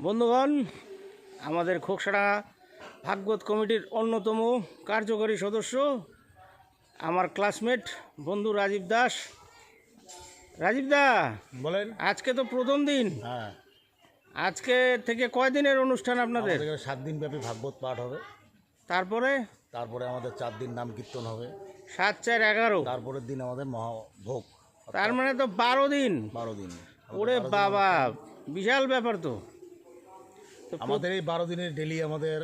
বন্ধুগণ, আমাদের খোকসাডাঙ্গা ভাগবত কমিটির অন্যতম কার্যকরী সদস্য আমার ক্লাসমেট বন্ধু রাজীব দাস। রাজীব দা বলেন। আজকে তো প্রথম দিন। হ্যাঁ, আজকে থেকে কয় দিনের অনুষ্ঠান আপনাদের? 7 দিন ব্যাপী ভাগবত পাঠ হবে। তারপরে আমাদের 4 দিন নাম কীর্তন হবে। 7, 4, 11। তারপরের দিন আমাদের মহাভোগ। তার মানে তো 12 দিন। 12 দিন। ওরে বাবা, বিশাল ব্যাপার তো। আমাদের এই 12 দিনের ডেলি আমাদের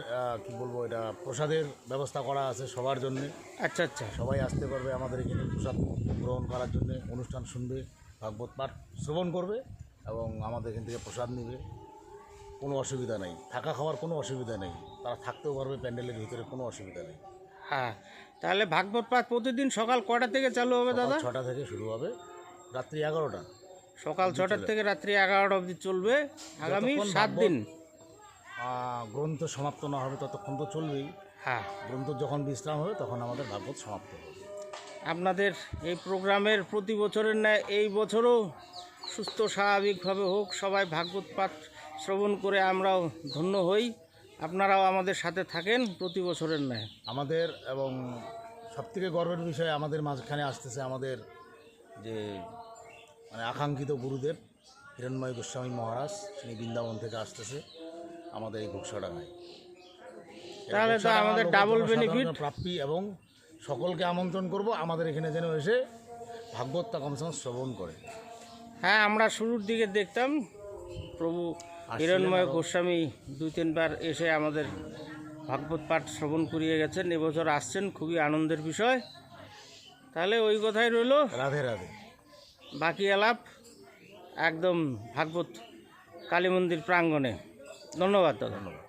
কি বলবো, এটা প্রসাদের ব্যবস্থা করা আছে সবার জন্য। আচ্ছা আচ্ছা, সবাই আসতে পারবে আমাদের এখানে প্রসাদ গ্রহণ করার জন্য, অনুষ্ঠান শুনবে, ভাগবত পাঠ শ্রবণ করবে এবং আমাদের এখান থেকে প্রসাদ নেবে। কোনো অসুবিধা নেই, থাকা খাওয়ার কোনো অসুবিধা নেই, তারা থাকতেও পারবে প্যান্ডেলের ভিতরে, কোনো অসুবিধা নেই। হ্যাঁ, তাহলে ভাগবত পাঠ প্রতিদিন সকাল কটা থেকে চালু হবে দাদা? 6টা থেকে শুরু হবে, রাত্রি 11টা। সকাল 6টা থেকে রাত্রি 11টা অবধি চলবে আগামী 7 দিন। গ্রন্থ সমাপ্ত না হবে ততক্ষণ তো চলবেই। হ্যাঁ, গ্রন্থ যখন বিশ্রাম হবে তখন আমাদের ভাগবত সমাপ্ত হবে। আপনাদের এই প্রোগ্রামের প্রতি বছরের ন্যায় এই বছরও সুস্থ স্বাভাবিকভাবে হোক, সবাই ভাগবত পাঠ শ্রবণ করে আমরাও ধন্য হই, আপনারাও আমাদের সাথে থাকেন প্রতি বছরের ন্যায়। আমাদের এবং সবথেকে গর্বের বিষয়, আমাদের মাঝখানে আসতেছে আমাদের যে আকাঙ্ক্ষিত গুরুদেব হিরণ্ময় গোস্বামী মহারাজ, তিনি বৃন্দাবন থেকে আসতেছে আমাদের এই ঘোকসাডাঙ্গায়। তাহলে তো আমাদের ডাবল বেনিফিট প্রাপ্তি, এবং সকলকে আমন্ত্রণ করব আমাদের এখানে যেন এসে ভাগবতটা কমসে কম শ্রবণ করে। হ্যাঁ, আমরা শুরুর দিকে দেখতাম প্রভু হিরণ্ময় গোস্বামী 2-3 বার এসে আমাদের ভাগবত পাঠ শ্রবণ করিয়ে গেছেন। এবছর আসছেন, খুবই আনন্দের বিষয়। তাহলে ওই কথাই রইল, রাধে রাধে। বাকি আলাপ একদম ভাগবত কালী মন্দির প্রাঙ্গণে। ধন্যবাদ দাদা। ধন্যবাদ।